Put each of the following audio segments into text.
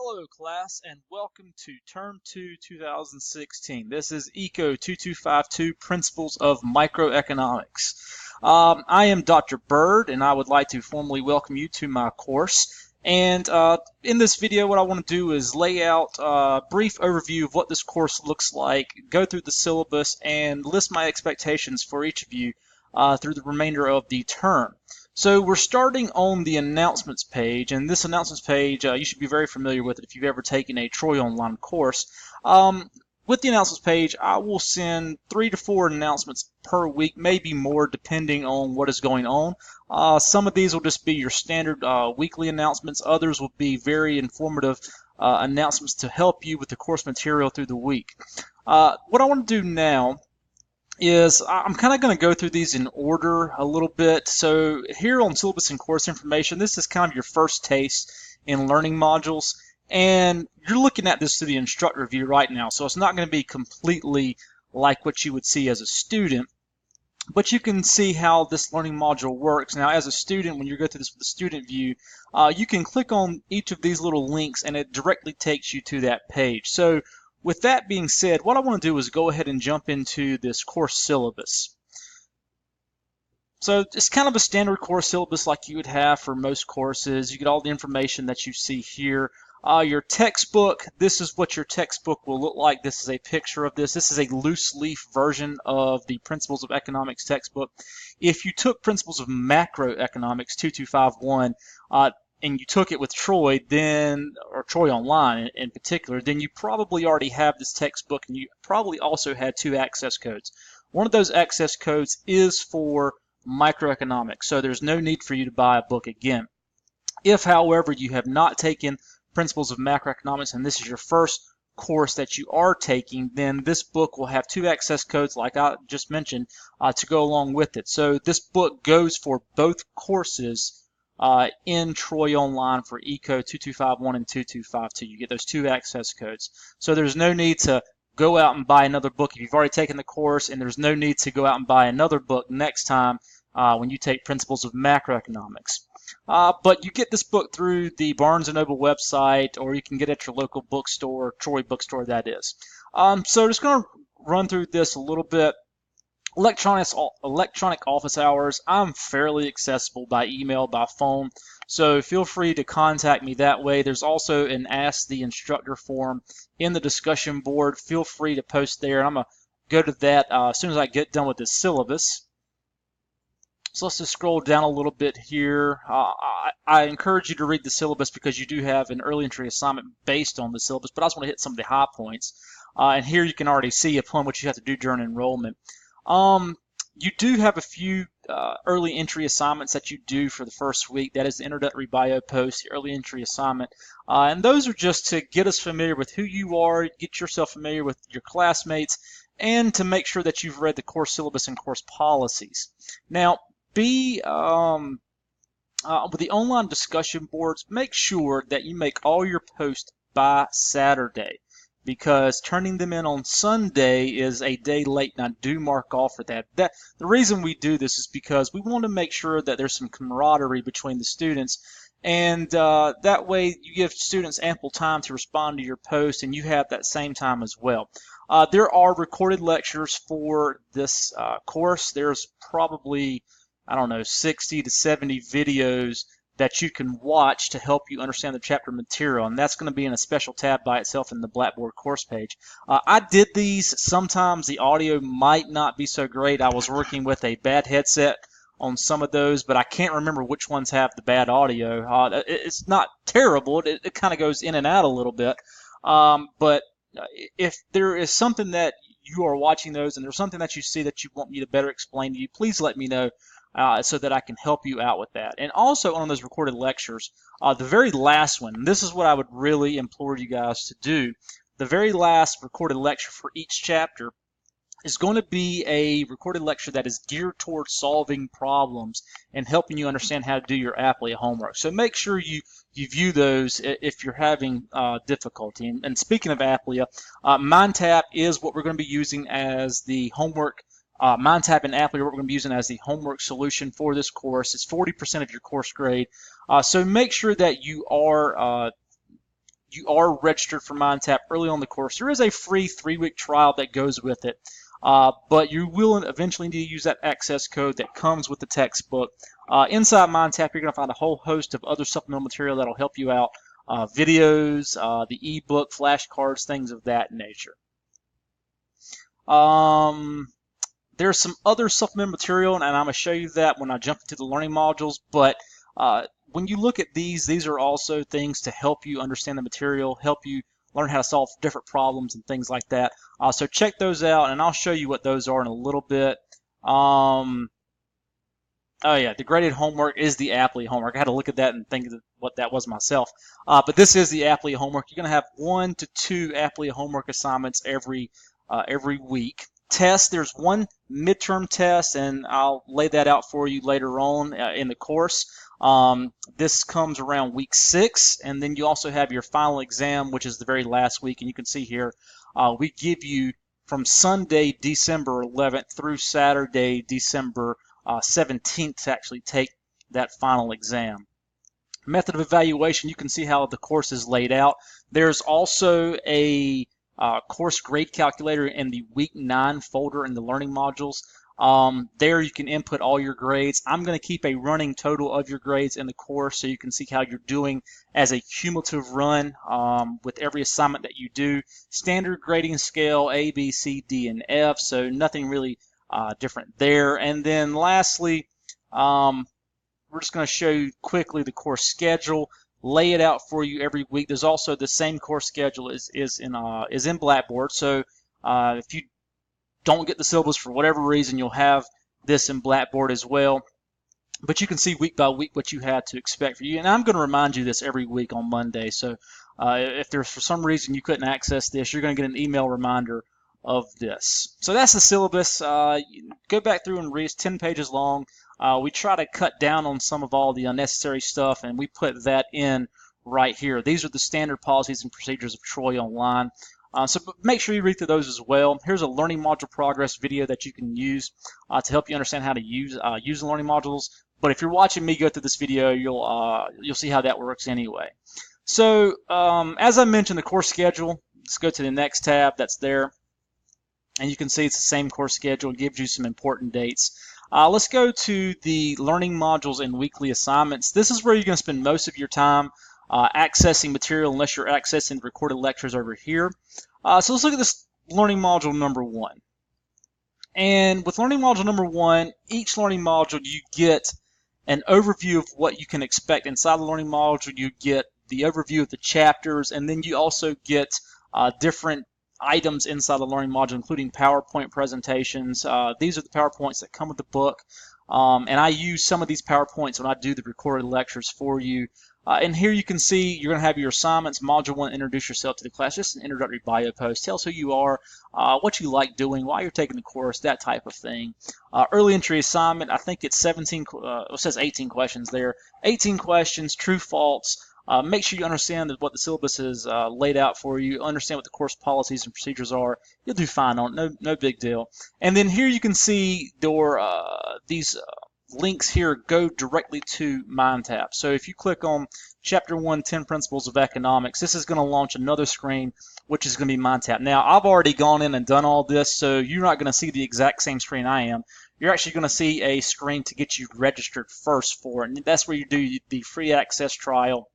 Hello class and welcome to Term 2 2016. This is ECO 2252 Principles of Microeconomics. I am Dr. Bird and I would like to formally welcome you to my course. And in this video what I want to do is lay out a brief overview of what this course looks like, go through the syllabus, and list my expectations for each of you through the remainder of the term. So we're starting on the announcements page, and this announcements page, you should be very familiar with it if you've ever taken a Troy Online course. With the announcements page, I will send 3 to 4 announcements per week, maybe more depending on what is going on. Some of these will just be your standard weekly announcements. Others will be very informative announcements to help you with the course material through the week. What I want to do now is I'm kind of going to go through these in order a little bit. So here on syllabus and course information, this is kind of your first taste in learning modules, and you're looking at this through the instructor view right now, so it's not going to be completely like what you would see as a student, but you can see how this learning module works. Now as a student, when you go through this with the student view, you can click on each of these little links and it directly takes you to that page. So with that being said, what I want to do is go ahead and jump into this course syllabus. So it's kind of a standard course syllabus like you would have for most courses. You get all the information that you see here. Your textbook, this is what your textbook will look like. This is a picture of this. This is a loose leaf version of the Principles of Economics textbook. If you took Principles of Macroeconomics 2251, and you took it with Troy, then, or Troy Online in particular, then you probably already have this textbook, and you probably also had 2 access codes. One of those access codes is for microeconomics, so there's no need for you to buy a book again. If, however, you have not taken Principles of Macroeconomics and this is your first course that you are taking, then this book will have 2 access codes like I just mentioned to go along with it. So this book goes for both courses in Troy Online for ECO 2251 and 2252. You get those 2 access codes. So there's no need to go out and buy another book if you've already taken the course, and there's no need to go out and buy another book next time when you take Principles of Macroeconomics. But you get this book through the Barnes & Noble website, or you can get it at your local bookstore, Troy bookstore that is. So just going to run through this a little bit. Electronic office hours, I'm fairly accessible by email, by phone, so feel free to contact me that way. There's also an Ask the Instructor form in the discussion board. Feel free to post there, and I'm going to go to that as soon as I get done with this syllabus. So let's just scroll down a little bit here. I encourage you to read the syllabus because you do have an early entry assignment based on the syllabus, but I just want to hit some of the high points. And here you can already see upon what you have to do during enrollment. You do have a few early entry assignments that you do for the first week. That is the introductory bio post, the early entry assignment. And those are just to get us familiar with who you are, get yourself familiar with your classmates, and to make sure that you've read the course syllabus and course policies. Now, with the online discussion boards, make sure that you make all your posts by Saturday, because turning them in on Sunday is a day late, and I do mark off for that. The reason we do this is because we want to make sure that there's some camaraderie between the students, and that way you give students ample time to respond to your post, and you have that same time as well. There are recorded lectures for this course. There's probably, I don't know, 60 to 70 videos that you can watch to help you understand the chapter material, and that's going to be in a special tab by itself in the Blackboard course page. I did these. Sometimes the audio might not be so great. I was working with a bad headset on some of those, but I can't remember which ones have the bad audio. It's not terrible. It kind of goes in and out a little bit, but if there is something that you are watching those and there's something that you see that you want me to better explain to you, please let me know. So that I can help you out with that. And also on those recorded lectures, the very last one, and this is what I would really implore you guys to do, the very last recorded lecture for each chapter is going to be a recorded lecture that is geared towards solving problems and helping you understand how to do your Applia homework. So make sure you view those if you're having difficulty. And speaking of Applia, MindTap is what we're going to be using as the homework. MindTap and Applia are what we're going to be using as the homework solution for this course. It's 40% of your course grade. So make sure that you are you are registered for MindTap early on in the course. There is a free 3-week trial that goes with it, but you will eventually need to use that access code that comes with the textbook. Inside MindTap, you're going to find a whole host of other supplemental material that will help you out, videos, the ebook, flashcards, things of that nature. There's some other supplemental material, and I'm going to show you that when I jump into the learning modules, but when you look at these are also things to help you understand the material, help you learn how to solve different problems and things like that. So check those out, and I'll show you what those are in a little bit. Oh yeah, the graded homework is the Apley homework. I had to look at that and think of what that was myself. But this is the Apley homework. You're going to have 1 to 2 Apley homework assignments every week. Test, there's one midterm test, and I'll lay that out for you later on in the course. This comes around week 6, and then you also have your final exam, which is the very last week. And you can see here, we give you from Sunday, December 11th through Saturday, December 17th to actually take that final exam. Method of evaluation, you can see how the course is laid out. There's also a course grade calculator in the week 9 folder in the learning modules. There you can input all your grades. I'm going to keep a running total of your grades in the course so you can see how you're doing as a cumulative run with every assignment that you do. Standard grading scale A, B, C, D, and F, so nothing really different there. And then lastly, we're just going to show you quickly the course schedule, lay it out for you every week. There's also the same course schedule is in Blackboard. So if you don't get the syllabus for whatever reason, you'll have this in Blackboard as well. But you can see week by week what you had to expect for you. And I'm going to remind you this every week on Monday. So if there's for some reason you couldn't access this, you're going to get an email reminder of this. So that's the syllabus. Go back through and read. It's 10 pages long. We try to cut down on some of all the unnecessary stuff, and we put that in right here. These are the standard policies and procedures of Troy Online. So make sure you read through those as well. Here's a learning module progress video that you can use to help you understand how to use the learning modules. But if you're watching me go through this video, you'll see how that works anyway. So as I mentioned, the course schedule. Let's go to the next tab that's there. And you can see it's the same course schedule. It gives you some important dates. Let's go to the learning modules and weekly assignments. This is where you're going to spend most of your time accessing material unless you're accessing recorded lectures over here. So let's look at this learning module number 1. And with learning module number 1, each learning module you get an overview of what you can expect inside the learning module. You get the overview of the chapters, and then you also get different items inside the learning module, including PowerPoint presentations. These are the PowerPoints that come with the book, and I use some of these PowerPoints when I do the recorded lectures for you. And here you can see you're going to have your assignments. Module 1, introduce yourself to the class, just an introductory bio post. Tell us who you are, what you like doing, why you're taking the course, that type of thing. Early entry assignment, I think it's 17, it says 18 questions there. 18 questions, true, false. Make sure you understand what the syllabus is laid out for you. Understand what the course policies and procedures are. You'll do fine on it. No big deal. And then here you can see these links here go directly to MindTap. So if you click on Chapter 1, 10 Principles of Economics, this is going to launch another screen, which is going to be MindTap. Now, I've already gone in and done all this, so you're not going to see the exact same screen I am. You're actually going to see a screen to get you registered first for it. And that's where you do the free access trial,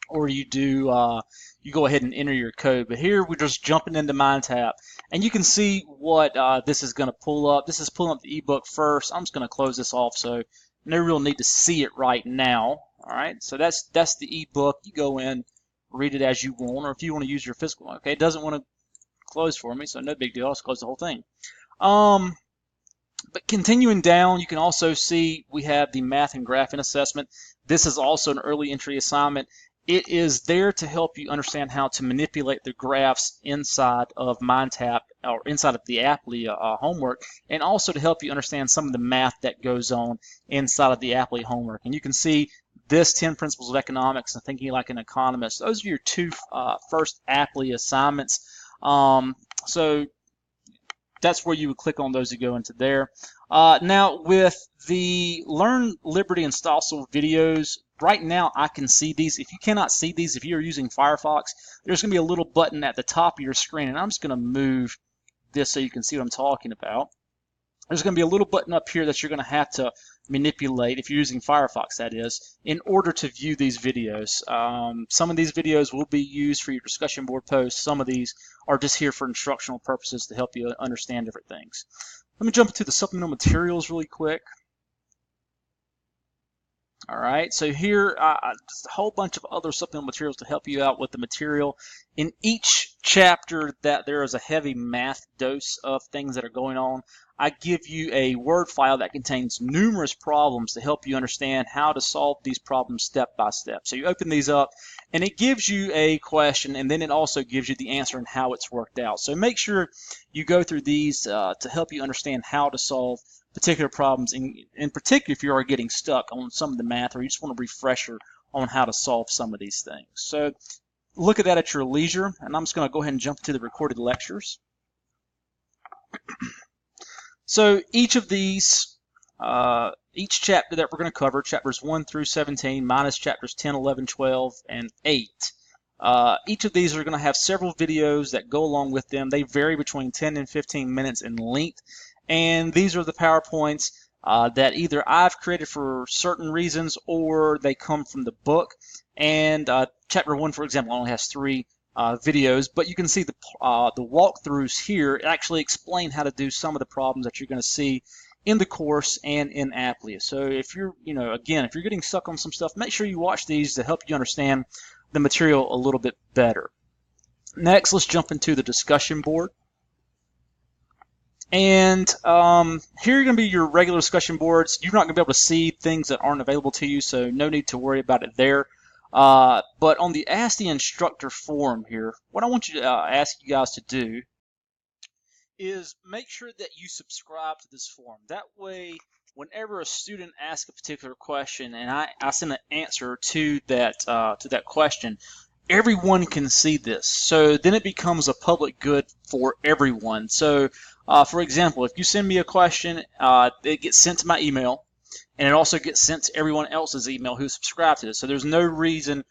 or you do you go ahead and enter your code. But here we're just jumping into MindTap, and you can see what this is going to pull up. This is pulling up the ebook first. I'm just going to close this off, so no real need to see it right now. All right, so that's the ebook. You go in, read it as you want, or if you want to use your physical one. Okay, it doesn't want to close for me, so no big deal. I'll just close the whole thing. But continuing down, you can also see we have the math and graphing assessment. This is also an early entry assignment. It is there to help you understand how to manipulate the graphs inside of MindTap or inside of the Apley homework, and also to help you understand some of the math that goes on inside of the Apley homework. And you can see this 10 Principles of Economics and Thinking Like an Economist. Those are your two first Apley assignments. So that's where you would click on those to go into there. Now with the Learn Liberty and Stossel videos, right now I can see these. If you cannot see these, if you're using Firefox, there's going to be a little button at the top of your screen, and I'm just going to move this so you can see what I'm talking about. There's going to be a little button up here that you're going to have to manipulate, if you're using Firefox that is, in order to view these videos. Some of these videos will be used for your discussion board posts. Some of these are just here for instructional purposes to help you understand different things. Let me jump into the supplemental materials really quick. All right, so here, just a whole bunch of other supplemental materials to help you out with the material. In each chapter that there is a heavy math dose of things that are going on, I give you a Word file that contains numerous problems to help you understand how to solve these problems step by step. So you open these up, and it gives you a question, and then it also gives you the answer and how it's worked out. So make sure you go through these to help you understand how to solve particular problems, in particular if you are getting stuck on some of the math or you just want a refresher on how to solve some of these things. So look at that at your leisure, and I'm just going to go ahead and jump to the recorded lectures. So each of these, each chapter that we're going to cover, chapters 1 through 17 minus chapters 10, 11, 12, and 8, each of these are going to have several videos that go along with them. They vary between 10 and 15 minutes in length. And these are the PowerPoints that either I've created for certain reasons or they come from the book. And chapter 1, for example, only has 3 videos, but you can see the walkthroughs here actually explain how to do some of the problems that you're going to see in the course and in Applia. So if you're, again, if you're getting stuck on some stuff, make sure you watch these to help you understand the material a little bit better. Next, let's jump into the discussion board. And here are going to be your regular discussion boards. You're not going to be able to see things that aren't available to you, so no need to worry about it there. But on the Ask the Instructor forum here, what I want you to ask you guys to do is make sure that you subscribe to this forum. That way, whenever a student asks a particular question and I send an answer to that question, everyone can see this. So then it becomes a public good for everyone. So for example, if you send me a question, it gets sent to my email, and it also gets sent to everyone else's email who's subscribed to it. So there's no reason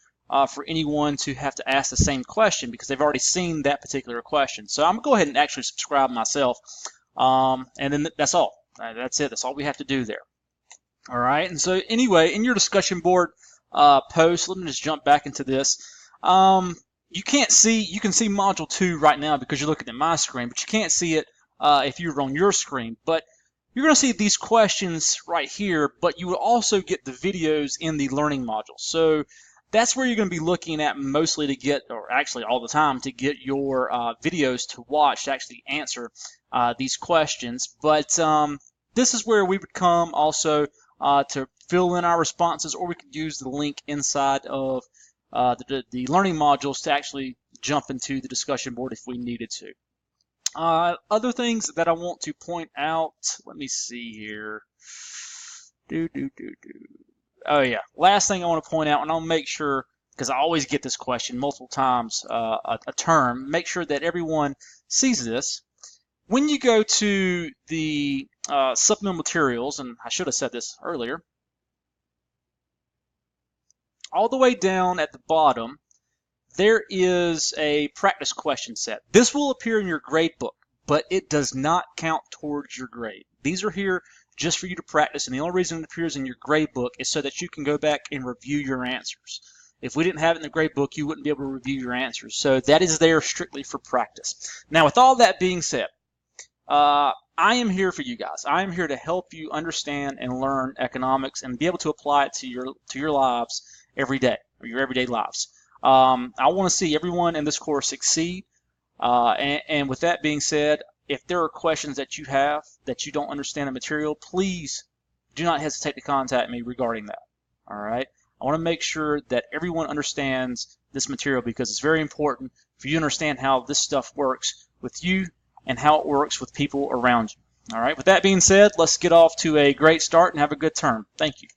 for anyone to have to ask the same question because they've already seen that particular question. So I'm going to go ahead and actually subscribe myself, and then that's all. That's it. That's all we have to do there. All right. And so anyway, in your discussion board post, let me just jump back into this. You can see Module 2 right now because you're looking at my screen, but you can't see it if you're on your screen. But you're going to see these questions right here, but you will also get the videos in the learning module. So that's where you're going to be looking at mostly to get, or actually all the time, to get your videos to watch to actually answer these questions. But this is where we would come also to fill in our responses, or we could use the link inside of the learning modules to actually jump into the discussion board if we needed to. Other things that I want to point out, let me see here. Oh yeah, last thing I want to point out, and I'll make sure, because I always get this question multiple times a term, make sure that everyone sees this. When you go to the supplemental materials, and I should have said this earlier, all the way down at the bottom, there is a practice question set. This will appear in your grade book, but it does not count towards your grade. These are here just for you to practice, and the only reason it appears in your grade book is so that you can go back and review your answers. If we didn't have it in the grade book, you wouldn't be able to review your answers. So that is there strictly for practice. Now, with all that being said, I am here for you guys. I am here to help you understand and learn economics and be able to apply it to your lives every day, or your everyday lives. I want to see everyone in this course succeed. And with that being said, if there are questions that you have that you don't understand the material, please do not hesitate to contact me regarding that. All right. I want to make sure that everyone understands this material because it's very important for you to understand how this stuff works with you and how it works with people around you. All right. With that being said, let's get off to a great start and have a good term. Thank you.